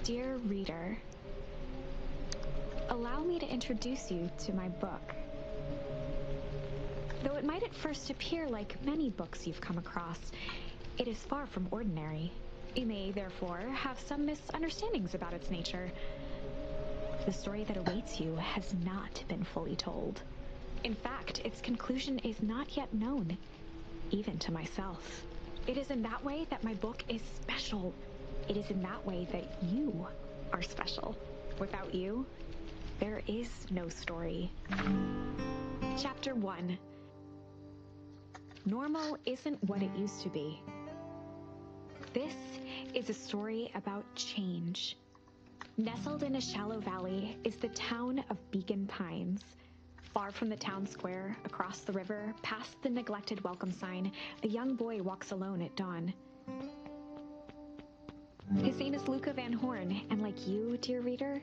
Dear reader, allow me to introduce you to my book. Though it might at first appear like many books you've come across, it is far from ordinary. You may, therefore, have some misunderstandings about its nature. The story that awaits you has not been fully told. In fact, its conclusion is not yet known, even to myself. It is in that way that my book is special. It is in that way that you are special. Without you, there is no story. Chapter 1. Normal isn't what it used to be. This is a story about change. Nestled in a shallow valley is the town of Beacon Pines. Far from the town square, across the river, past the neglected welcome sign, a young boy walks alone at dawn. His name is Luca Van Horn, and like you, dear reader,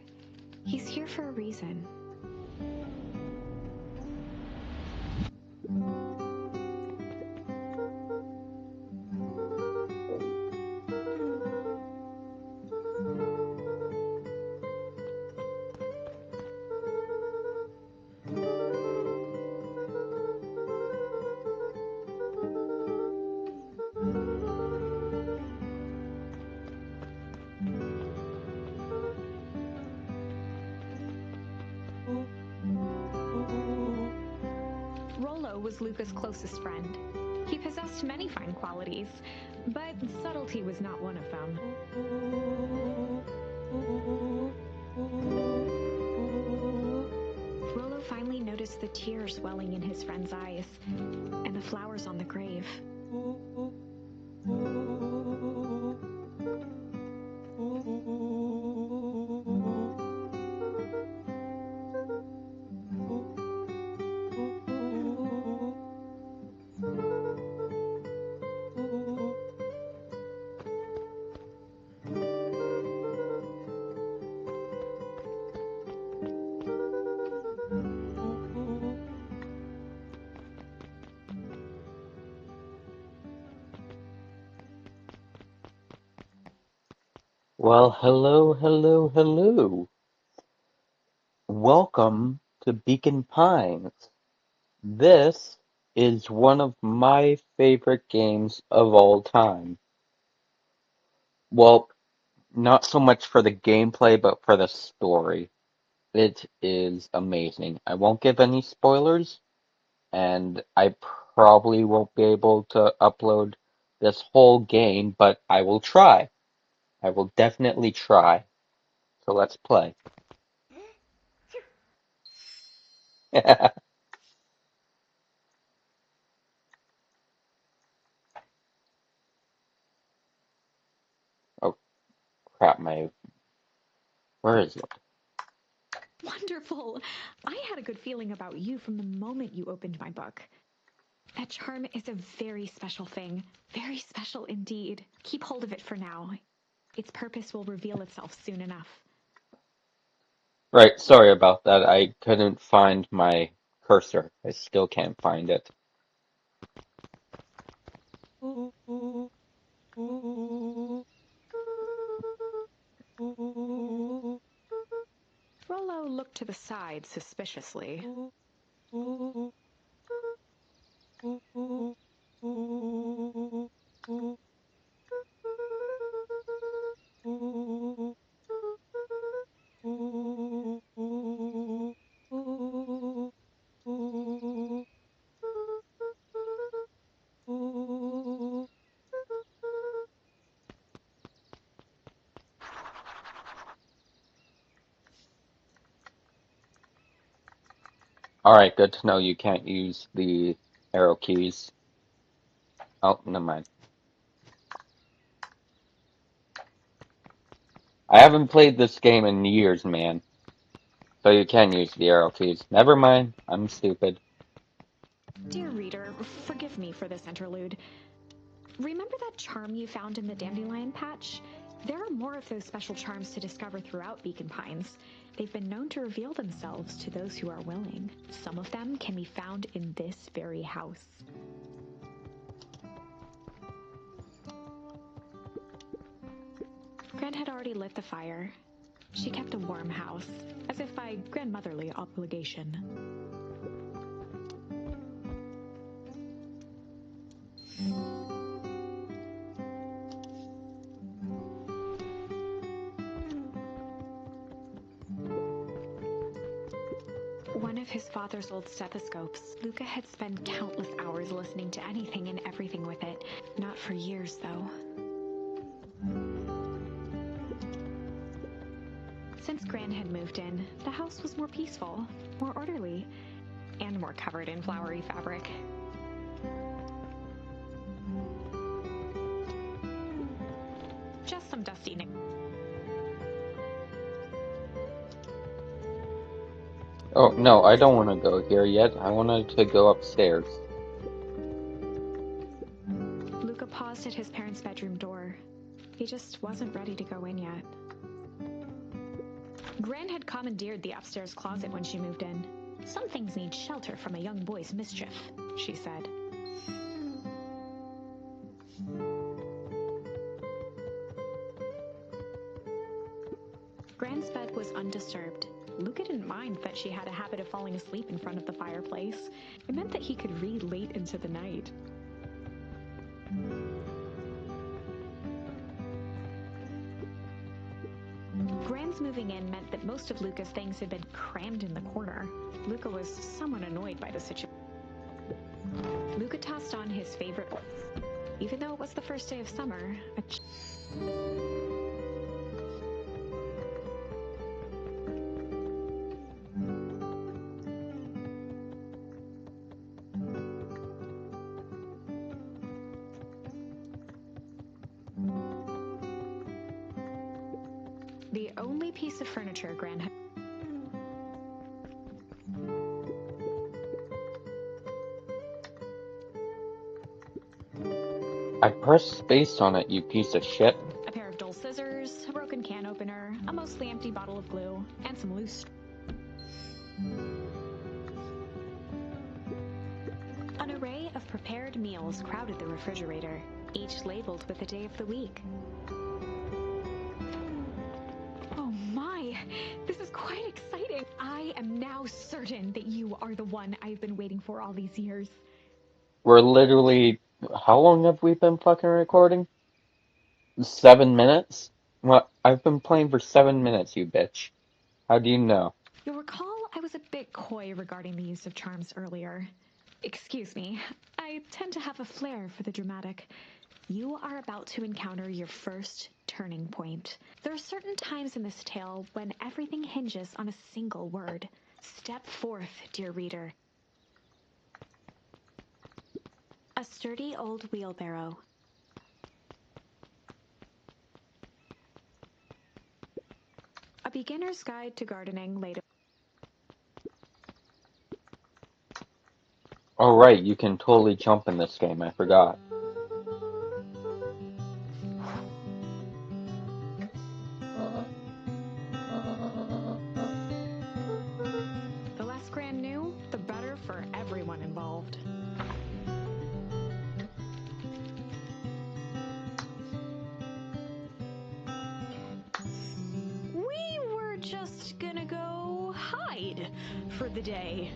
he's here for a reason. Rollo was Luca's closest friend. He possessed many fine qualities, but subtlety was not one of them. Rollo finally noticed the tears welling in his friend's eyes, and the flowers on the grave. Well, hello, hello, hello. Welcome to Beacon Pines. This is one of my favorite games of all time. Well, not so much for the gameplay, but for the story. It is amazing. I won't give any spoilers, and I probably won't be able to upload this whole game, but I will try. I will definitely try. So let's play. Oh crap, where is it? Wonderful! I had a good feeling about you from the moment you opened my book. That charm is a very special thing. Very special indeed. Keep hold of it for now. Its purpose will reveal itself soon enough. Right, sorry about that. I couldn't find my cursor. I still can't find it. Rollo looked to the side suspiciously. Alright, good to know you can't use the arrow keys. Oh, never mind. I haven't played this game in years, man. So you can use the arrow keys. Never mind, I'm stupid. Dear reader, forgive me for this interlude. Remember that charm you found in the dandelion patch? There are more of those special charms to discover throughout Beacon Pines. They've been known to reveal themselves to those who are willing. Some of them can be found in this very house. Gran had already lit the fire. She kept a warm house, as if by grandmotherly obligation. One of his father's old stethoscopes. Luca had spent countless hours listening to anything and everything with it. Not for years, though. Since Gran had moved in, the house was more peaceful, more orderly, and more covered in flowery fabric. Just some dusty nick. Oh, no, I don't want to go here yet. I wanted to go upstairs. Luca paused at his parents' bedroom door. He just wasn't ready to go in yet. Gran had commandeered the upstairs closet when she moved in. Some things need shelter from a young boy's mischief, she said. Gran's bed was undisturbed. Luca didn't mind that she had a habit of falling asleep in front of the fireplace. It meant that he could read late into the night. Gran's moving in meant that most of Luca's things had been crammed in the corner. Luca was somewhat annoyed by the situation. Luca tossed on his favorite. Even though it was the first day of summer, the only piece of furniture Gran had. I pressed space on it, you piece of shit. A pair of dull scissors, a broken can opener, a mostly empty bottle of glue, and some loose. An array of prepared meals crowded the refrigerator, each labeled with the day of the week. Oh my, this is quite exciting. I am now certain that you are the one I've been waiting for all these years. We're literally... How long have we been fucking recording? 7 minutes? Well, I've been playing for 7 minutes, you bitch. How do you know? You'll recall I was a bit coy regarding the use of charms earlier. Excuse me, I tend to have a flair for the dramatic. You are about to encounter your first turning point. There are certain times in this tale when everything hinges on a single word. Step forth, dear reader. A sturdy old wheelbarrow. A beginner's guide to gardening laid. Oh right, you can totally jump in this game, I forgot. The less Gran knew, the better for everyone involved. We were just gonna go hide for the day.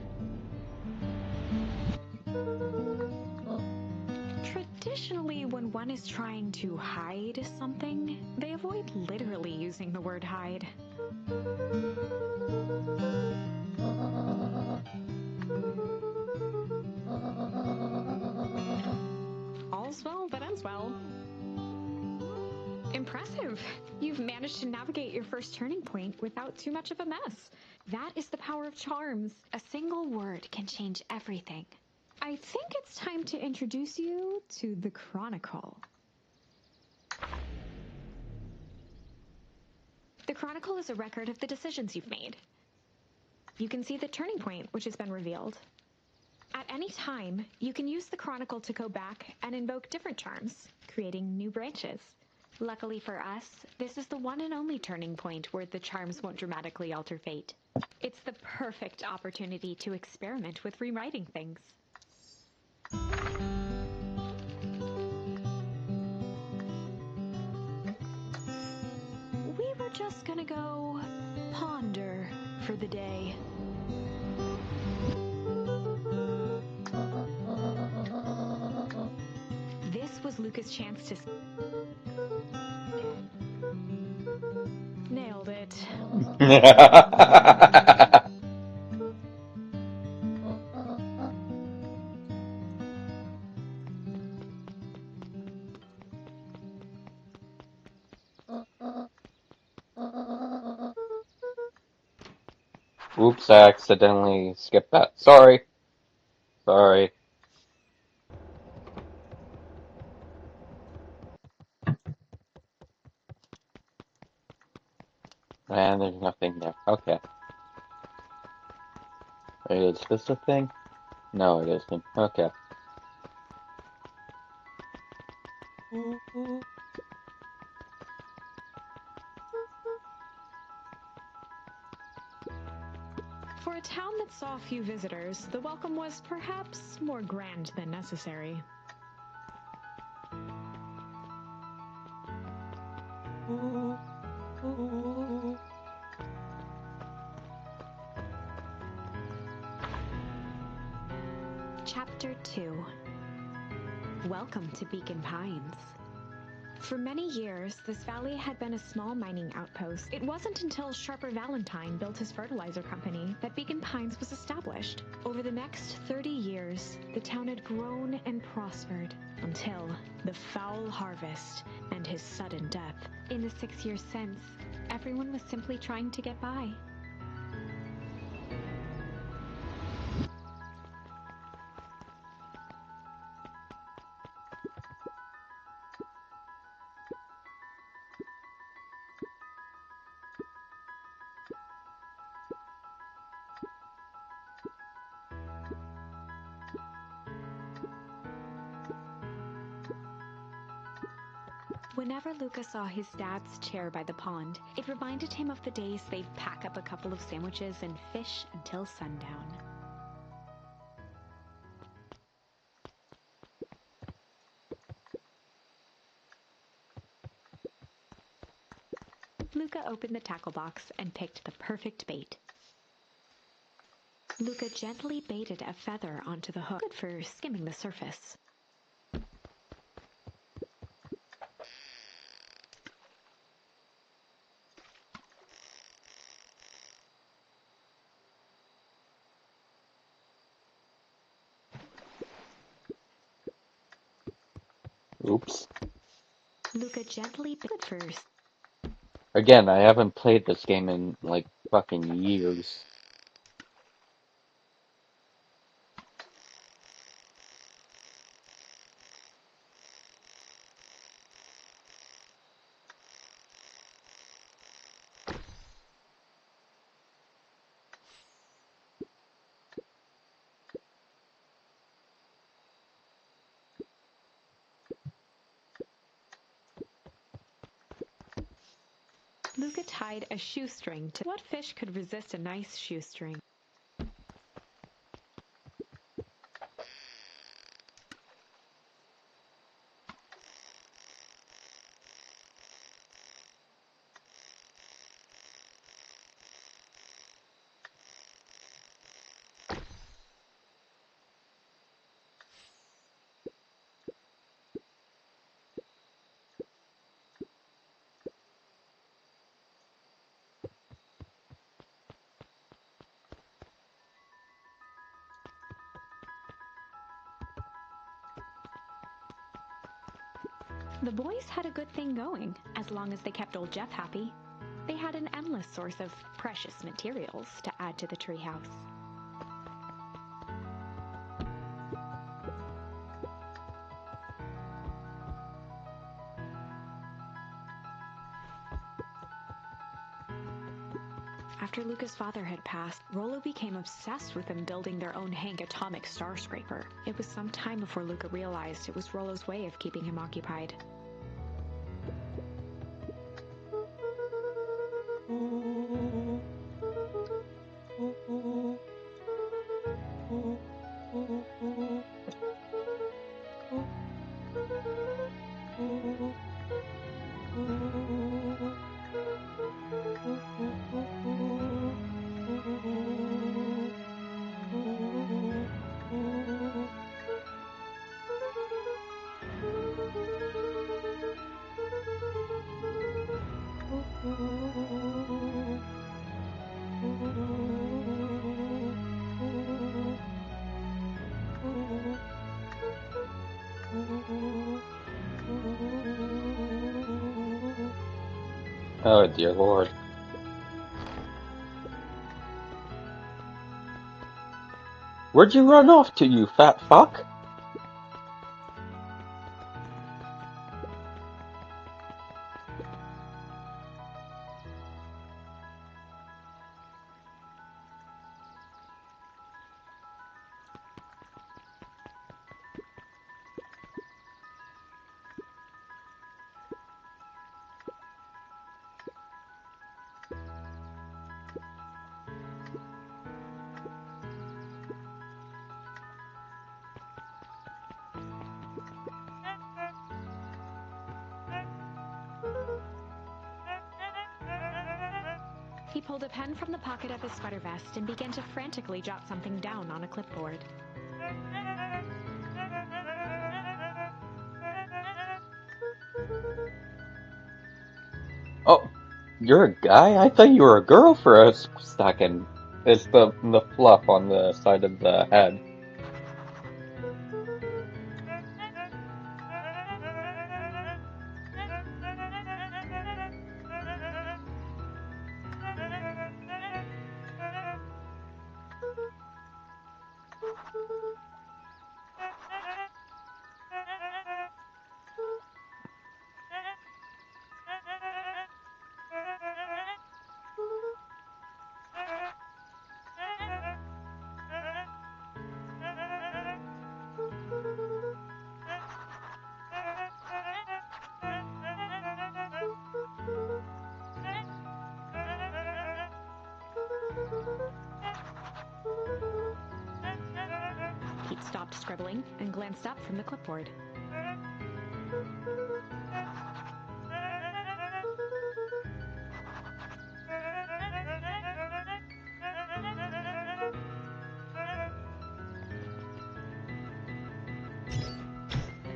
Traditionally, when one is trying to hide something, they avoid literally using the word hide. All's well that ends well. Impressive. You've managed to navigate your first turning point without too much of a mess. That is the power of charms. A single word can change everything. I think it's time to introduce you to the Chronicle. The Chronicle is a record of the decisions you've made. You can see the turning point, which has been revealed. At any time, you can use the Chronicle to go back and invoke different charms, creating new branches. Luckily for us, this is the one and only turning point where the charms won't dramatically alter fate. It's the perfect opportunity to experiment with rewriting things. just gonna go ponder for the day. This was Luca's chance to... Nailed it. Oops, I accidentally skipped that. Sorry. Sorry. And there's nothing there. Okay. Is this a thing? No, it isn't. Okay. For a town that saw few visitors, the welcome was perhaps more grand than necessary. Chapter 2. Welcome to Beacon Pines. For many years, this valley had been a small mining outpost. It wasn't until Sharper Valentine built his fertilizer company that Beacon Pines was established. Over the next 30 years, the town had grown and prospered until the foul harvest and his sudden death. In the 6 years since, everyone was simply trying to get by. Whenever Luca saw his dad's chair by the pond, it reminded him of the days they'd pack up a couple of sandwiches and fish until sundown. Luca opened the tackle box and picked the perfect bait. Luca gently baited a feather onto the hook, good for skimming the surface. Oops. Luca gently baited first. Again, I haven't played this game in, like, fucking years. Luca tied a shoestring to... What fish could resist a nice shoestring? The boys had a good thing going, as long as they kept old Jeff happy. They had an endless source of precious materials to add to the treehouse. After Luca's father had passed, Rollo became obsessed with them building their own Hank atomic star scraper. It was some time before Luca realized it was Rollo's way of keeping him occupied. Oh dear lord. Where'd you run off to, you fat fuck? He pulled a pen from the pocket of his sweater vest and began to frantically jot something down on a clipboard. Oh, you're a guy? I thought you were a girl for a second. It's the fluff on the side of the head. Pete stopped scribbling and glanced up from the clipboard.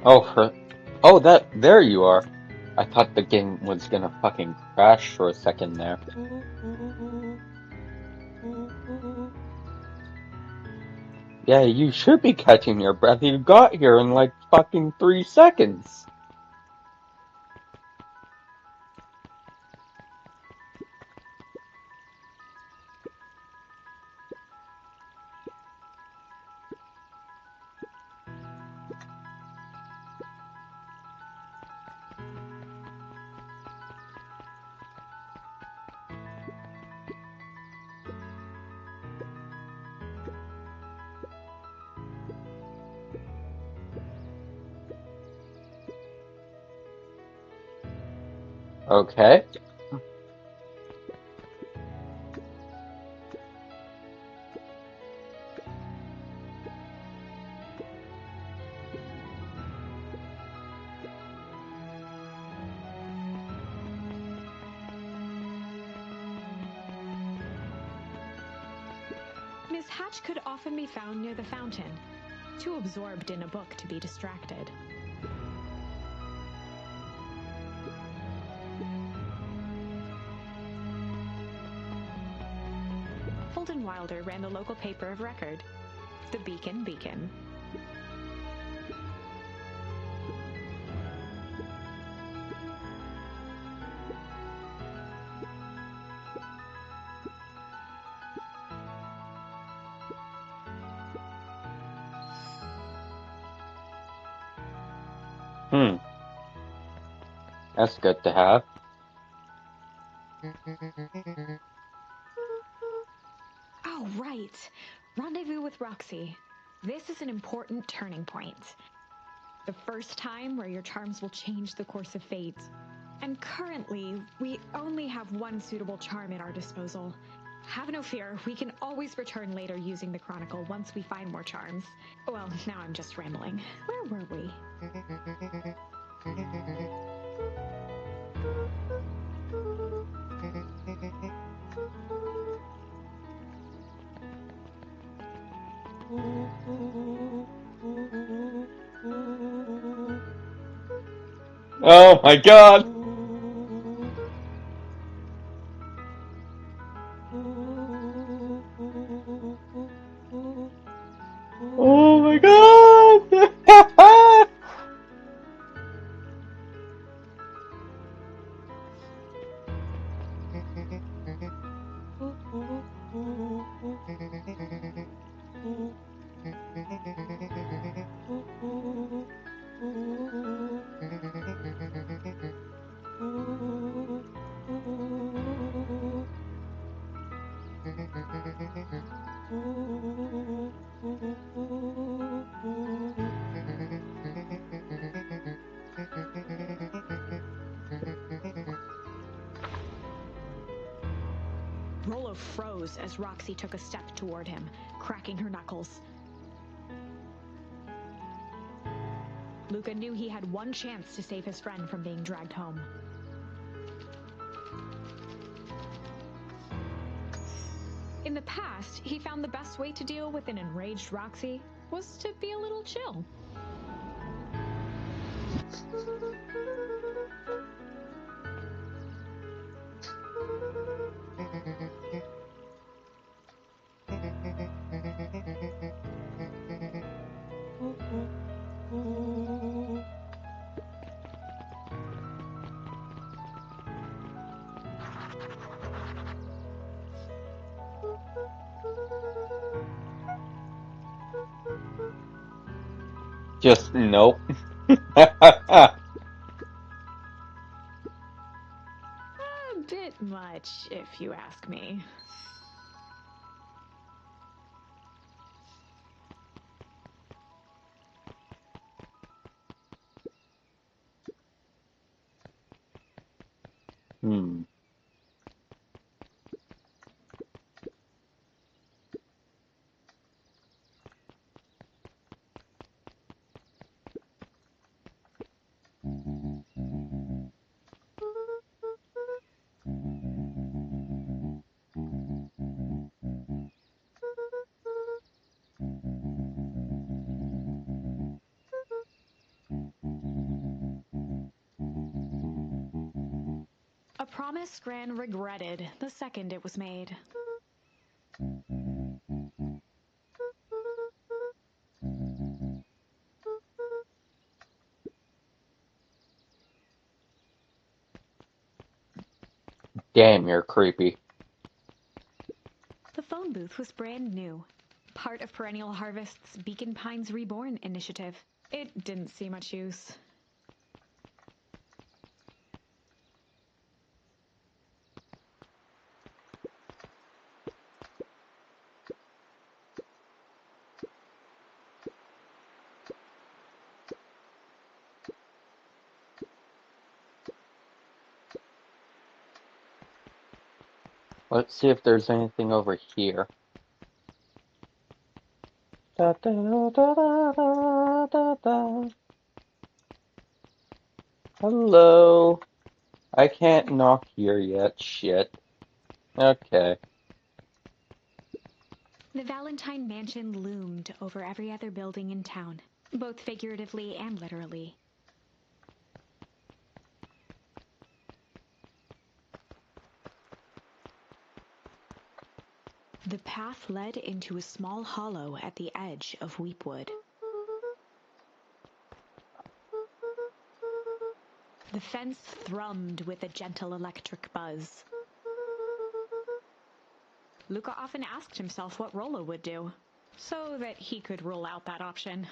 Oh, there you are. I thought the game was gonna fucking crash for a second there. Yeah, you should be catching your breath. You got here in like fucking 3 seconds. Okay. Miss Hatch could often be found near the fountain, too absorbed in a book to be distracted. Holden Wilder ran the local paper of record, the Beacon Beacon. That's good to have. Oh, right. Rendezvous with Roxy. This is an important turning point. The first time where your charms will change the course of fate. And currently, we only have one suitable charm at our disposal. Have no fear, we can always return later using the Chronicle once we find more charms. Well, now I'm just rambling. Where were we? Oh my god! Oh my god! Rollo froze as Roxy took a step toward him, cracking her knuckles. Luca knew he had one chance to save his friend from being dragged home. In the past, he found the best way to deal with an enraged Roxy was to be a little chill. Just nope. A bit much, if you ask me. Hmm. A promise Gran regretted the second it was made. Damn, you're creepy. The phone booth was brand new, part of Perennial Harvest's Beacon Pines Reborn initiative. It didn't see much use. Let's see if there's anything over here. Da, da, da, da, da, da, da. Hello. I can't knock here yet. Shit. Okay. The Valentine Mansion loomed over every other building in town, both figuratively and literally. The path led into a small hollow at the edge of Weepwood. The fence thrummed with a gentle electric buzz. Luca often asked himself what Rollo would do, so that he could rule out that option.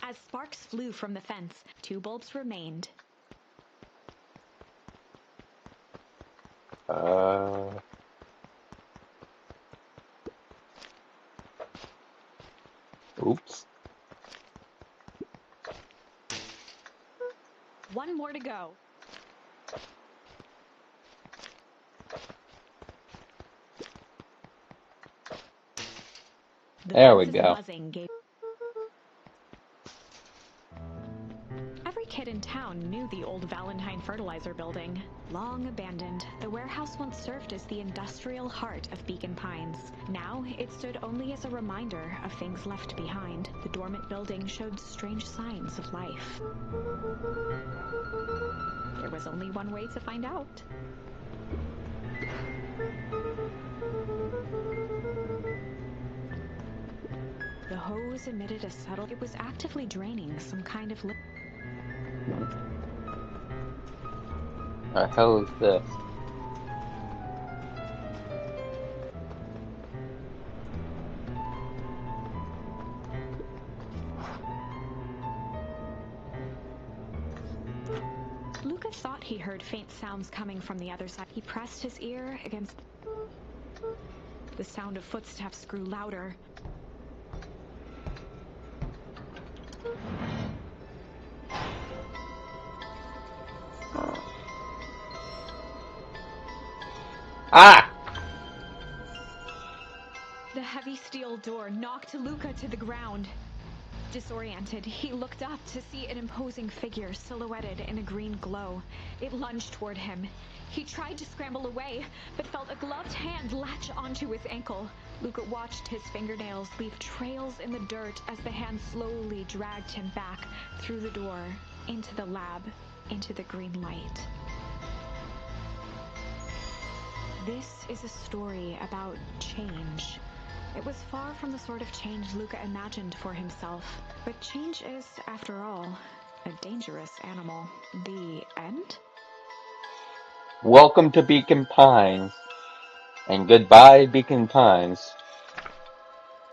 As sparks flew from the fence, 2 bulbs remained. Oops. 1 more to go. The There we fence's go. buzzing gave... Every kid in town knew the old Valentine Fertilizer building. Long abandoned, the warehouse once served as the industrial heart of Beacon Pines. Now, it stood only as a reminder of things left behind. The dormant building showed strange signs of life. There was only one way to find out. The hose emitted a subtle... It was actively draining some kind of... The hell is this? Luca thought he heard faint sounds coming from the other side. He pressed his ear against... The sound of footsteps grew louder. Ah! The heavy steel door knocked Luca to the ground. Disoriented, he looked up to see an imposing figure silhouetted in a green glow. It lunged toward him. He tried to scramble away, but felt a gloved hand latch onto his ankle. Luca watched his fingernails leave trails in the dirt as the hand slowly dragged him back through the door, into the lab, into the green light. This is a story about change. It was far from the sort of change Luca imagined for himself, but change is, after all, a dangerous animal. The end? Welcome to Beacon Pines. And goodbye, Beacon Pines.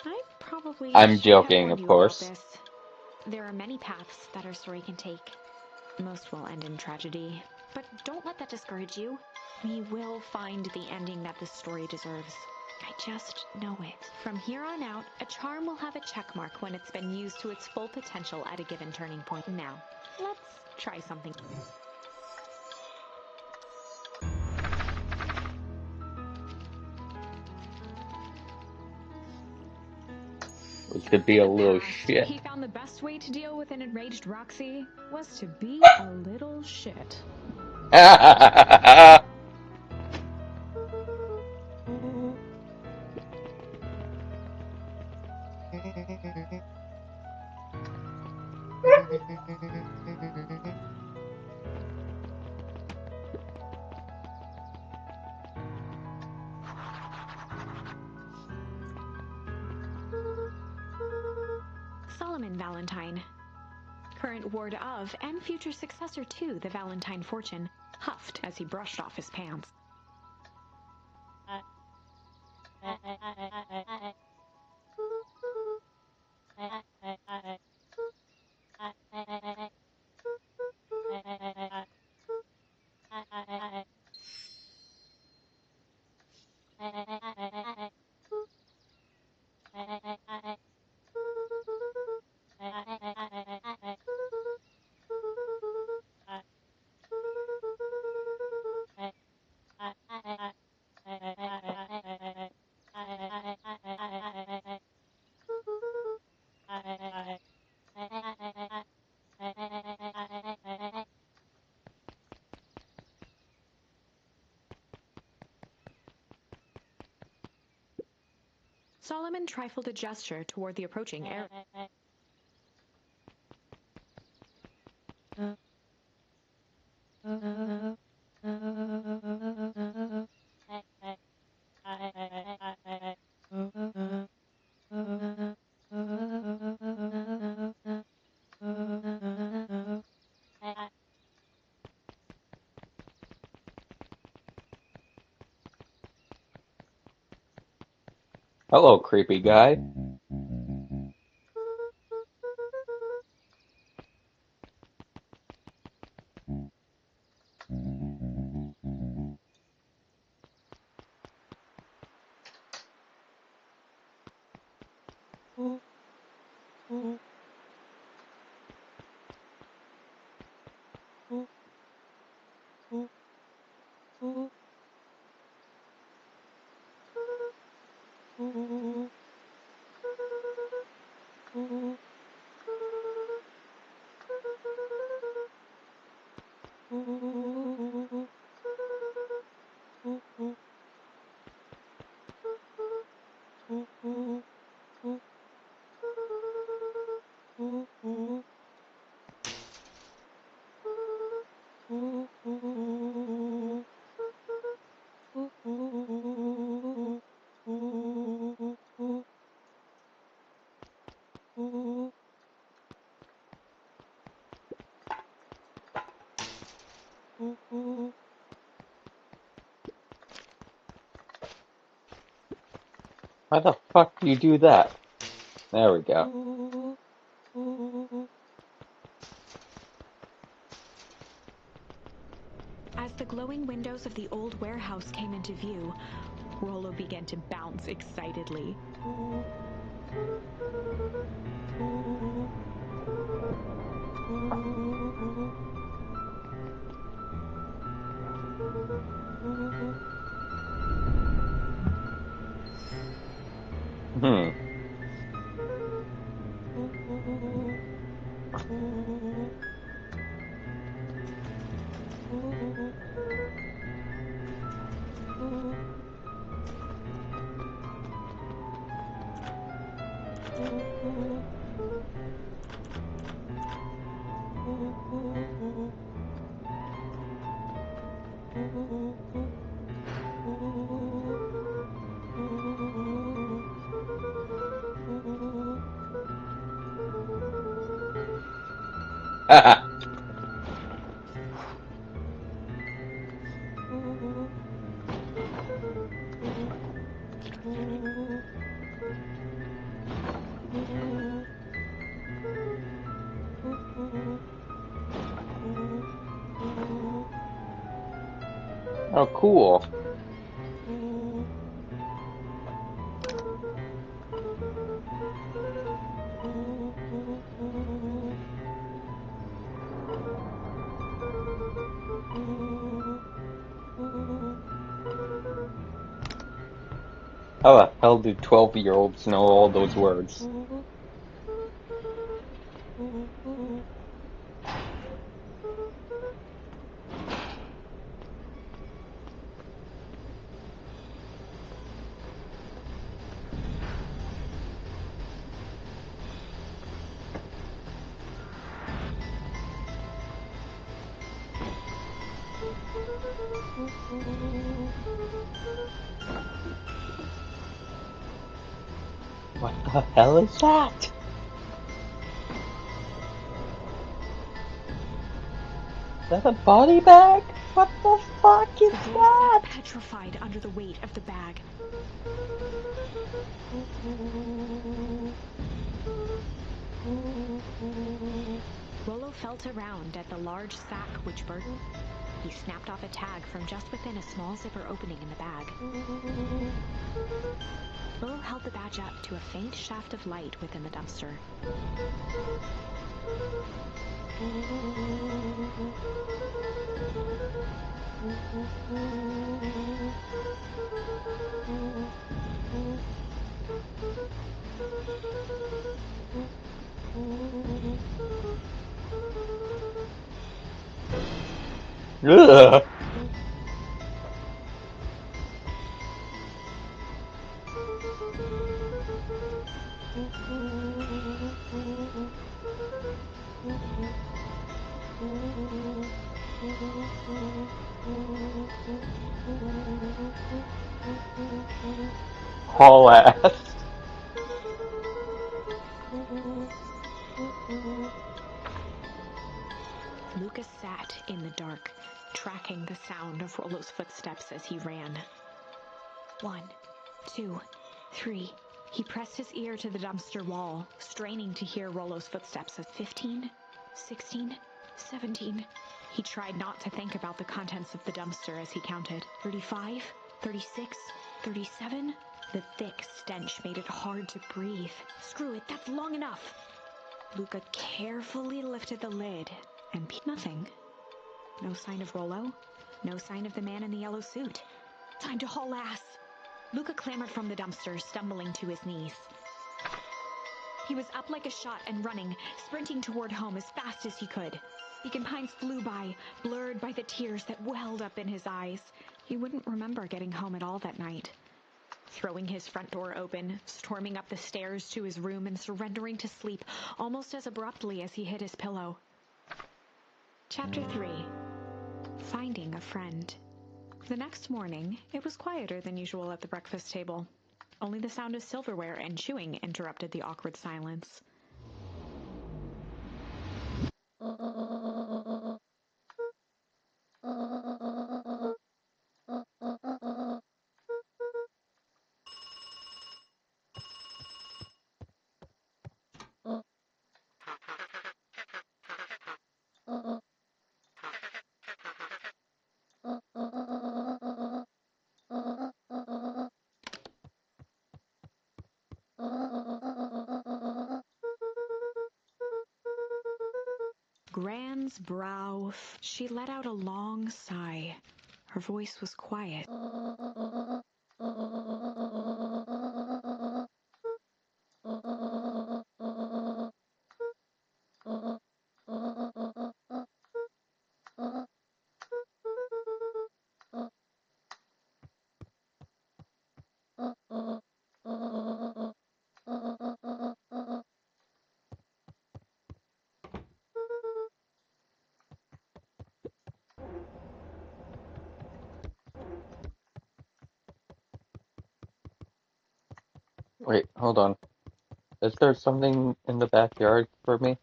I probably I'm should have joking, warned of you about course. this. There are many paths that our story can take. Most will end in tragedy. But don't let that discourage you. We will find the ending that this story deserves. I just know it. From here on out, a charm will have a check mark when it's been used to its full potential at a given turning point. Now, let's try something. Which could be a In the little past, shit. he found the best way to deal with an enraged Roxy was to be a little shit. Solomon Valentine, current ward of and future successor to the Valentine fortune, huffed as he brushed off his pants. Solomon trifled a gesture toward the approaching air. Hello, creepy guy. Why the fuck do you do that? There we go. As the glowing windows of the old warehouse came into view, Rollo began to bounce excitedly. Oh, cool. How the hell do 12-year-olds know all those words? What the hell is that? Is that a body bag? What the fuck is The boy that? sat petrified under the weight of the bag. Rollo felt around at the large sack which burdened. He snapped off a tag from just within a small zipper opening in the bag. Rollo held the badge up to a faint shaft of light within the dumpster. Ugh. Haul ass. Lucas sat in the dark, tracking the sound of Rollo's footsteps as he ran. 1, 2, 3. He pressed his ear to the dumpster wall, straining to hear Rollo's footsteps. 15, 16, 17. He tried not to think about the contents of the dumpster as he counted. 35, 36, 37. The thick stench made it hard to breathe. Screw it, that's long enough. Luca carefully lifted the lid and nothing. No sign of Rollo. No sign of the man in the yellow suit. Time to haul ass. Luca clambered from the dumpster, stumbling to his knees. He was up like a shot and running, sprinting toward home as fast as he could. Beacon Pines flew by, blurred by the tears that welled up in his eyes. He wouldn't remember getting home at all that night. Throwing his front door open, storming up the stairs to his room and surrendering to sleep almost as abruptly as he hit his pillow. Chapter 3. Finding a Friend. The next morning, it was quieter than usual at the breakfast table. Only the sound of silverware and chewing interrupted the awkward silence. Gran's brow. She let out a long sigh. Her voice was quiet. Wait, hold on. Is there something in the backyard for me?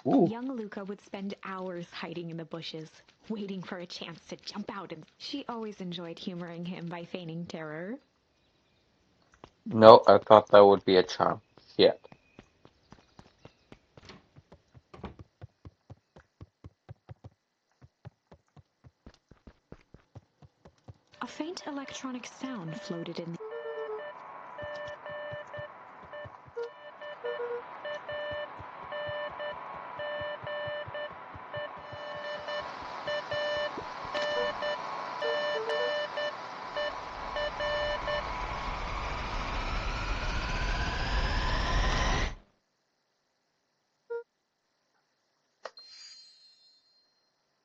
Ooh, Young Luca would spend hours hiding in the bushes, waiting for a chance to jump out, and she always enjoyed humoring him by feigning terror. no, I thought that would be a charm. Shit. A faint electronic sound floated in.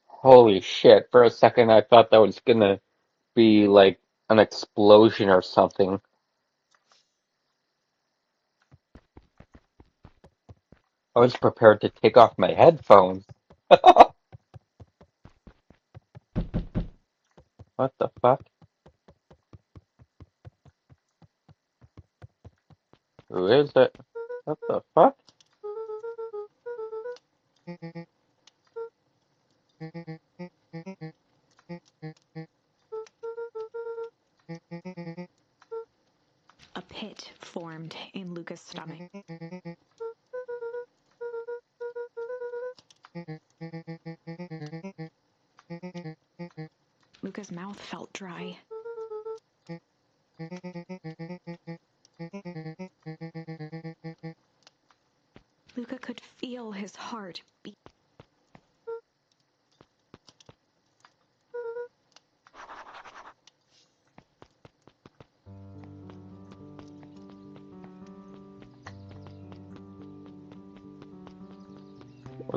Holy shit. For a second, I thought that was gonna be like an explosion or something. I was prepared to take off my headphones. What the fuck? Who is it? What the fuck? A pit formed in Luca's stomach. Luca's mouth felt dry. Luca could feel his heart beat.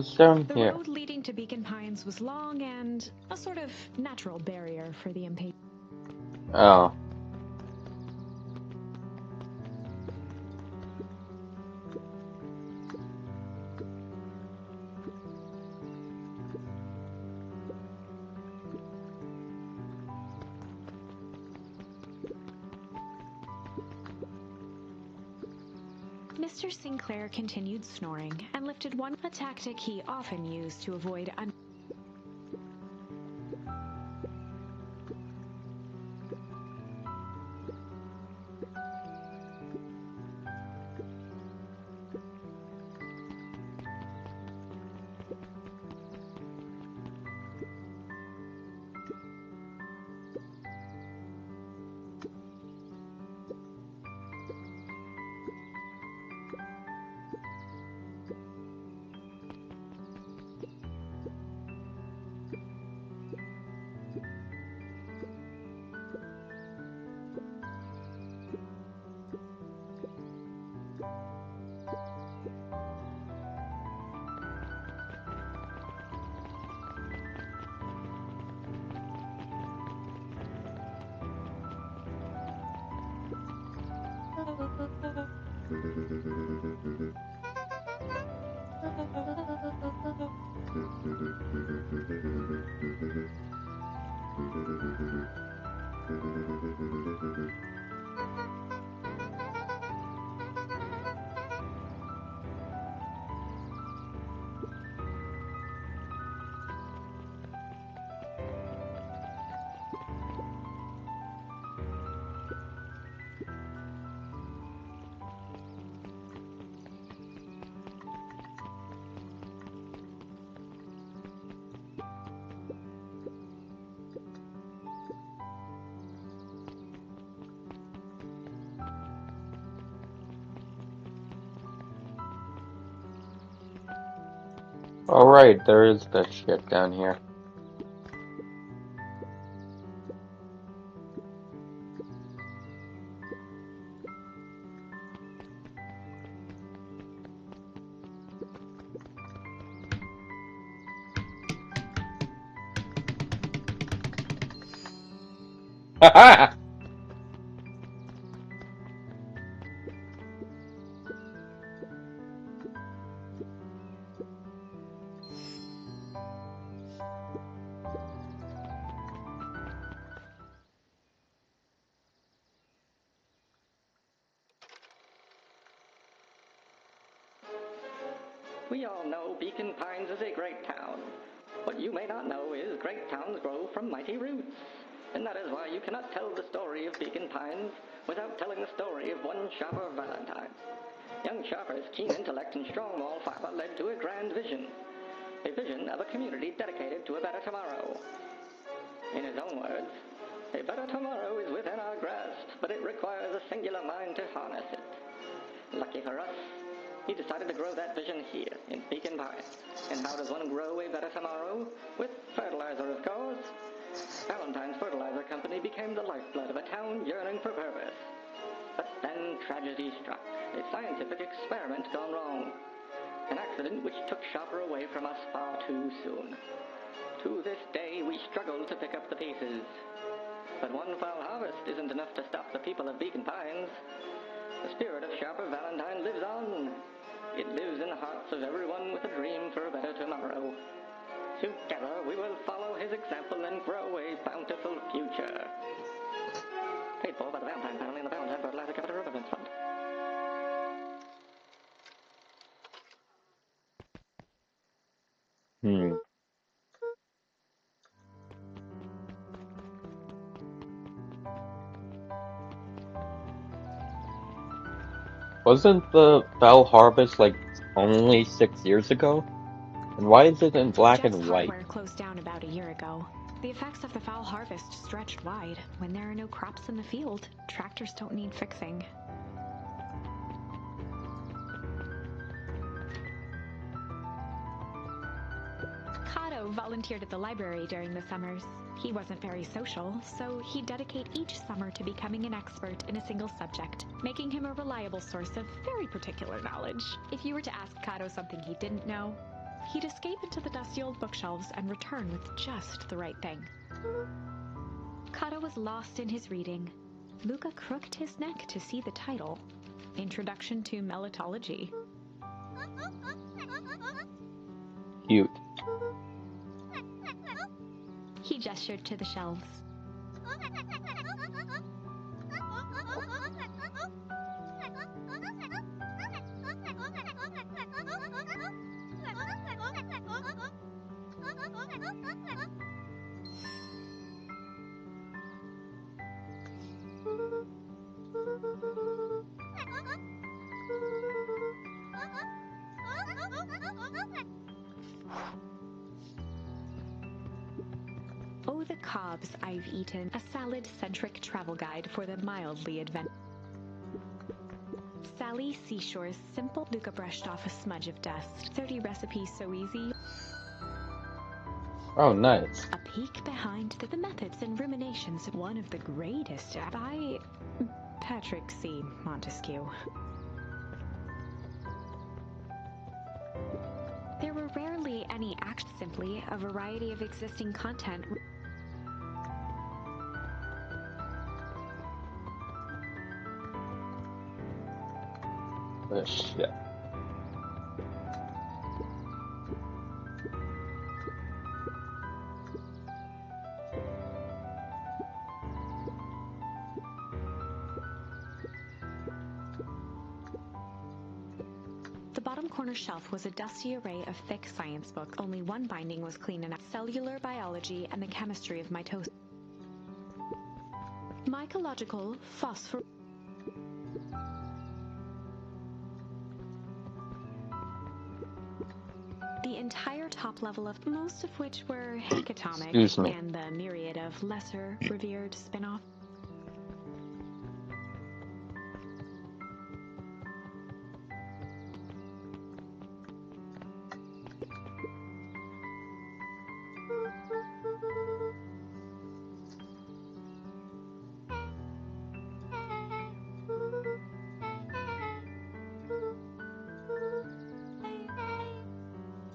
What's down The here? road leading to Beacon Pines was long and a sort of natural barrier for the impatient. Oh. Mr. Sinclair continued snoring and lifted a tactic he often used to avoid Alright, there is that shit down here. Haha! We all know Beacon Pines is a great town. What you may not know is great towns grow from mighty roots. And that is why you cannot tell the story of Beacon Pines without telling the story of one Sharper Valentine. Young Sharper's keen intellect and strong moral fiber led to a grand vision. A vision of a community dedicated to a better tomorrow. In his own words, a better tomorrow is within our grasp, but it requires a singular mind to harness it. Lucky for us, he decided to grow that vision here, in Beacon Pines. And how does one grow a better tomorrow? With fertilizer, of course. Valentine's Fertilizer Company became the lifeblood of a town yearning for purpose. But then tragedy struck, a scientific experiment gone wrong. An accident which took Sharper away from us far too soon. To this day, we struggle to pick up the pieces. But one foul harvest isn't enough to stop the people of Beacon Pines. The spirit of Sharper Valentine lives on. It lives in the hearts of everyone with a dream for a better tomorrow. Together, we will follow his example and grow a bountiful future. Paid for by the Valentine family and the Valentine Fertilizer Capital Improvement Fund. Wasn't the Foul Harvest like only 6 years ago? And why is it in black Jeff's and white? Hardware closed down about a year ago. The effects of the foul harvest stretched wide. When there are no crops in the field, tractors don't need fixing. Kato volunteered at the library during the summers. He wasn't very social, so he'd dedicate each summer to becoming an expert in a single subject, making him a reliable source of very particular knowledge. If you were to ask Kato something he didn't know, he'd escape into the dusty old bookshelves and return with just the right thing. Kato was lost in his reading. Luca crooked his neck to see the title, Introduction to Melitology. Cute. He gestured to the shelves. Oh, the cobs I've eaten, a salad-centric travel guide for the mildly adventurous. Sally Seashore's simple. Luca brushed off a smudge of dust. 30 recipes so easy. Oh, nice. A peek behind the methods and ruminations of one of the greatest by Patrick C. Montesquieu. There were rarely any acts, simply a variety of existing content. Oh, shit. The bottom corner shelf was a dusty array of thick science books. Only one binding was clean enough. Cellular biology and the chemistry of mitosis. Mycological phosphor. The entire top level of most of which were Hencatomic Excuse me. and the myriad of lesser revered spin-offs.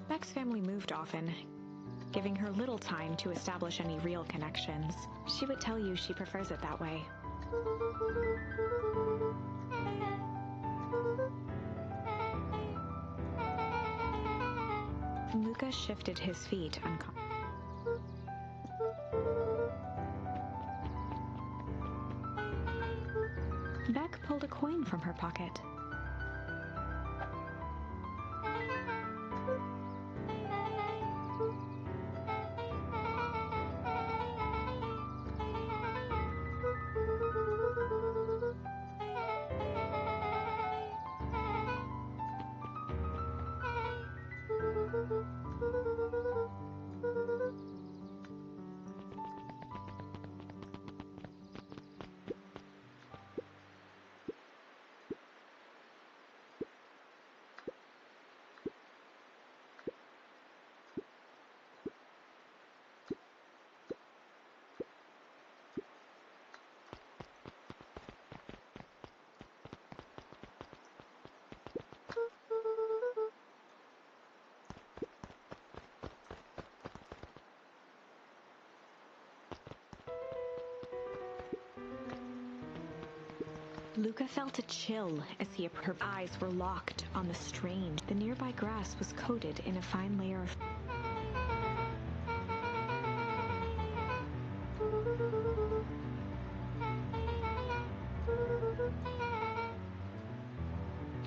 Beck's family moved often, giving her little time to establish any real connections. She would tell you she prefers it that way. Luca shifted his feet Beck pulled a coin from her pocket. Luca felt a chill as her eyes were locked on the strange. The nearby grass was coated in a fine layer of...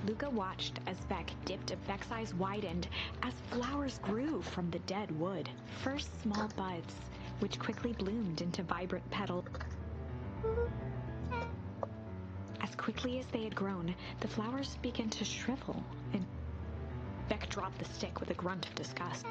Luca watched as Beck dipped. Beck's eyes widened as flowers grew from the dead wood. First small buds, which quickly bloomed into vibrant petals. As quickly as they had grown, the flowers began to shrivel, and Beck dropped the stick with a grunt of disgust.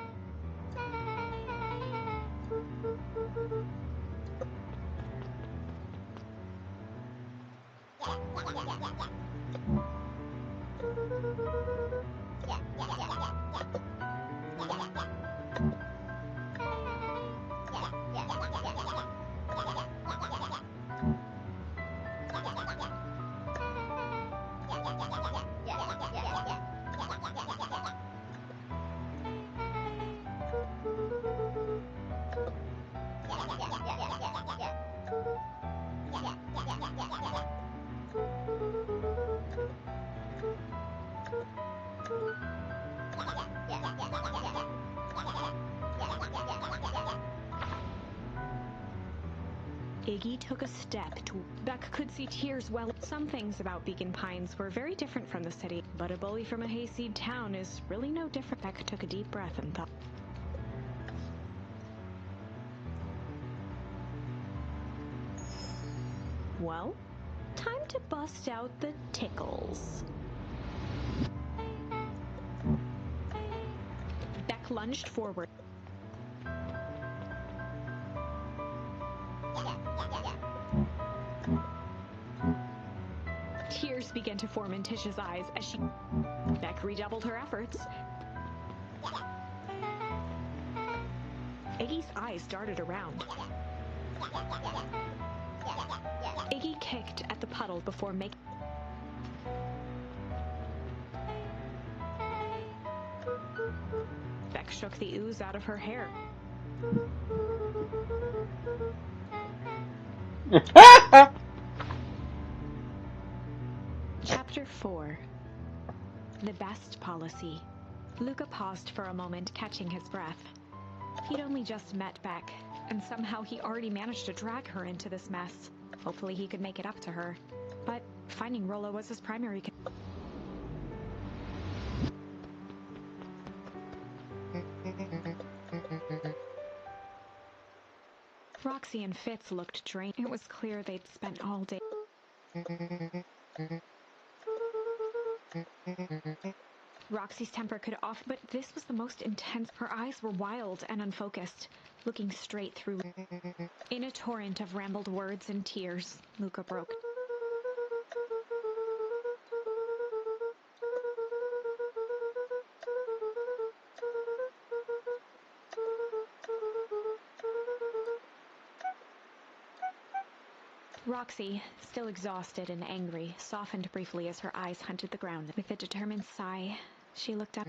Iggy took a step to... Beck could see tears well. Some things about Beacon Pines were very different from the city, but a bully from a hayseed town is really no different. Beck took a deep breath and thought... Well, time to bust out the tickles. Beck lunged forward. Tears began to form in Tish's eyes as she... Beck redoubled her efforts. Iggy's eyes darted around. Iggy kicked at the puddle before making... Beck shook the ooze out of her hair. Chapter 4. The Best Policy. Luca paused for a moment, catching his breath. He'd only just met Beck, and somehow he already managed to drag her into this mess. Hopefully he could make it up to her. But finding Rollo was his primary concern. Roxy and Fitz looked drained. It was clear they'd spent all day. Roxy's temper could off, but this was the most intense. Her eyes were wild and unfocused, looking straight through. In a torrent of rambled words and tears, Luca broke. Roxy, still exhausted and angry, softened briefly as her eyes hunted the ground. With a determined sigh, she looked up.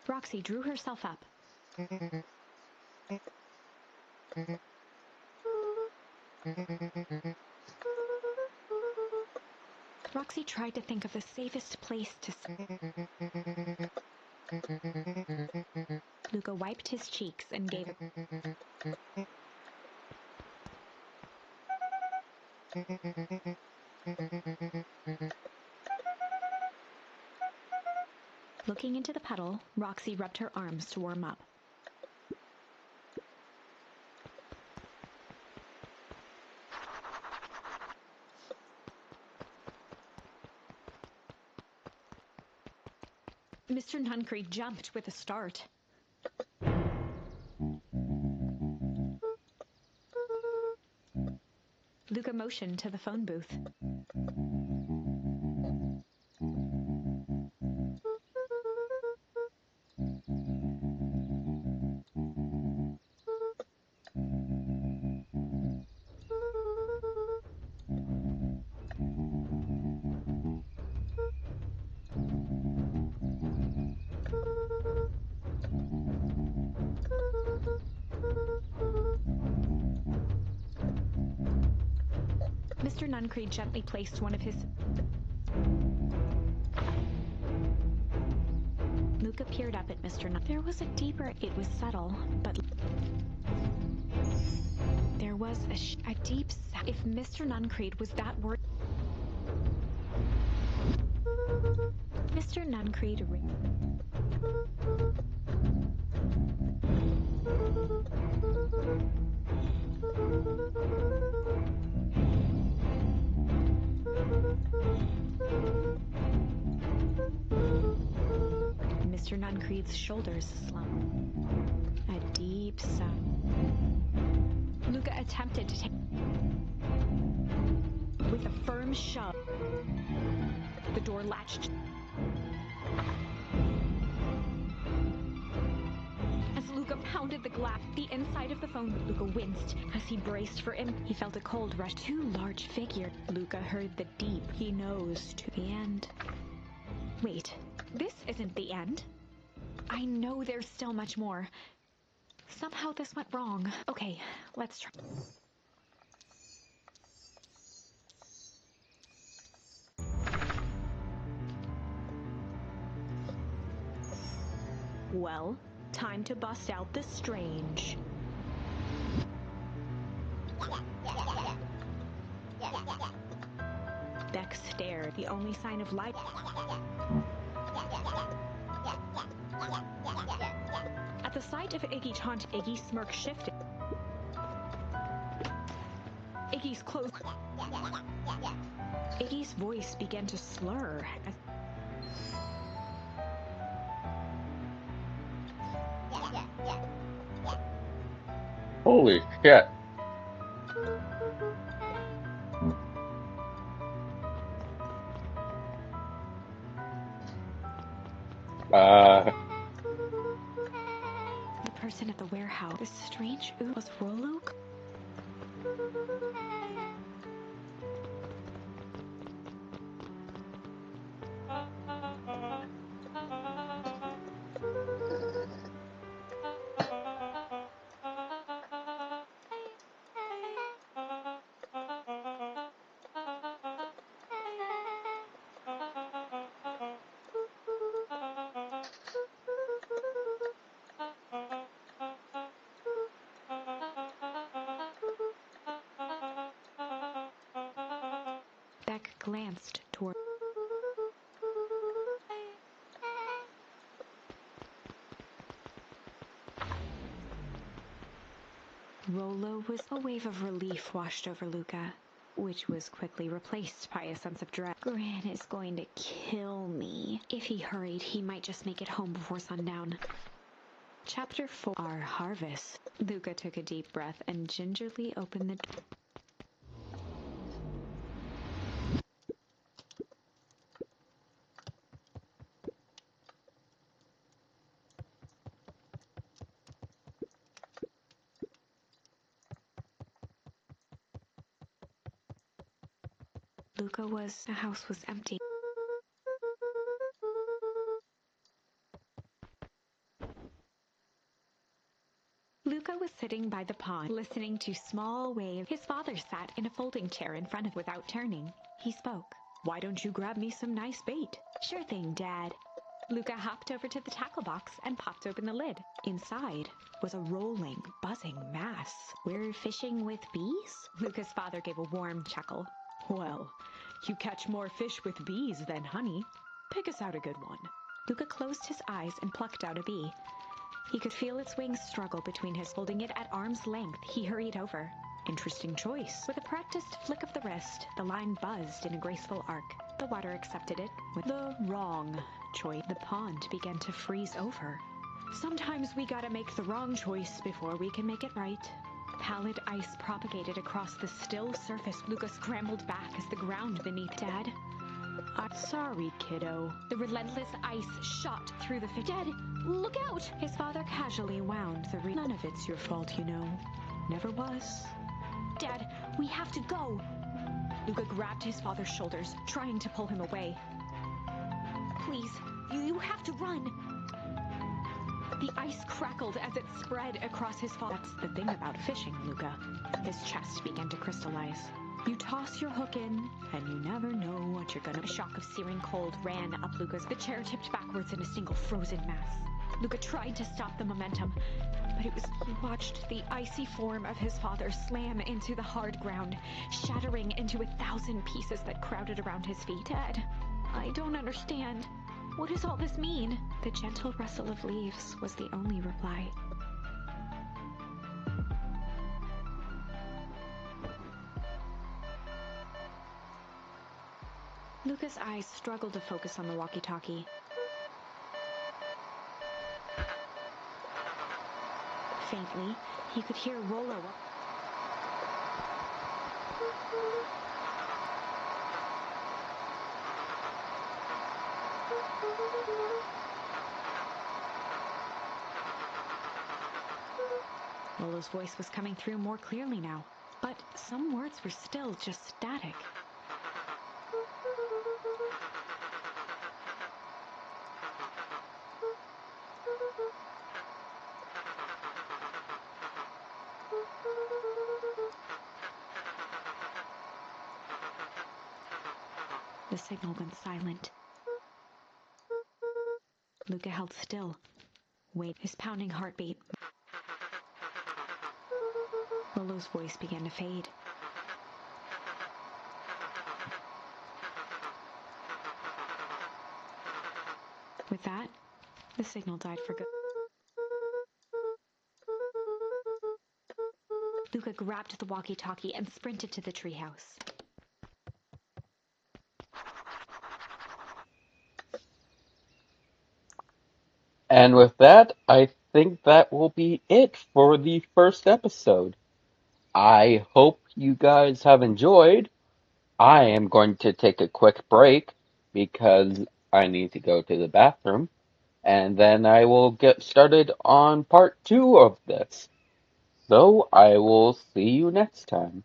Roxy drew herself up. Roxy tried to think of the safest place to sit. Luca wiped his cheeks and gave it. Looking into the puddle, Roxy rubbed her arms to warm up. Mr. Nuncreek jumped with a start. Luca motioned to the phone booth. Mr. Nuncreed gently placed one of his... Luca peered up at Mr. Nun. There was a deeper... It was subtle, but... There was a deep sound. If Mr. Nuncreed was that word... Mr. Nuncreed... Mr. Nuncreed's shoulders slumped. A deep sound. Luca attempted to take... With a firm shove, the door latched. As Luca pounded the glass, the inside of the phone, Luca winced. As he braced for him, he felt a cold rush. Two large figures. Luca heard the deep. He knows to the end. Wait, this isn't the end. I know there's still much more. Somehow this went wrong. Okay, let's try. Well, time to bust out the strange. Beck stared, the only sign of life. At the sight of Iggy taunt, Iggy's smirk shifted. Iggy's close. Iggy's voice began to slur. Holy shit. The person at the warehouse. The strange ooze was Rollo. Beck glanced toward. Rollo was... A wave of relief washed over Luca, which was quickly replaced by a sense of dread. Gran is going to kill me. If he hurried, he might just make it home before sundown. Chapter 4. Our Harvest. Luca took a deep breath and gingerly opened the door. The house was empty. Luca was sitting by the pond, listening to small waves. His father sat in a folding chair in front of him without turning. He spoke. Why don't you grab me some nice bait? Sure thing, Dad. Luca hopped over to the tackle box and popped open the lid. Inside was a rolling, buzzing mass. We're fishing with bees? Luca's father gave a warm chuckle. Well, you catch more fish with bees than honey. Pick us out a good one. Luca closed his eyes and plucked out a bee. He could feel its wings struggle between his, holding it at arm's length. He hurried over. Interesting choice. With a practiced flick of the wrist, the line buzzed in a graceful arc. The water accepted it with the wrong choice. The pond began to freeze over. Sometimes we gotta make the wrong choice before we can make it right. Pallid ice propagated across the still surface. Luca scrambled back as the ground beneath. Dad? I'm sorry, kiddo. The relentless ice shot through the fish. Dad, look out! His father casually wound the None of it's your fault, you know. Never was. Dad, we have to go! Luca grabbed his father's shoulders, trying to pull him away. Please, you have to run! The ice crackled as it spread across his father. That's the thing about fishing, Luca. His chest began to crystallize. You toss your hook in, and you never know what you're gonna. A shock of searing cold ran up Luca's. The chair tipped backwards in a single frozen mass. Luca tried to stop the momentum, but he watched the icy form of his father slam into the hard ground, shattering into 1,000 pieces that crowded around his feet. Dad, I don't understand. What does all this mean? The gentle rustle of leaves was the only reply. Luca's eyes struggled to focus on the walkie-talkie. Faintly, he could hear Rollo. Rollo's voice was coming through more clearly now, but some words were still just static. The signal went silent. Luca held still, waiting, his pounding heartbeat. Rollo's voice began to fade. With that, the signal died for good. Luca grabbed the walkie-talkie and sprinted to the treehouse. And with that, I think that will be it for the first episode. I hope you guys have enjoyed. I am going to take a quick break because I need to go to the bathroom, and then I will get started on part 2 of this. So I will see you next time.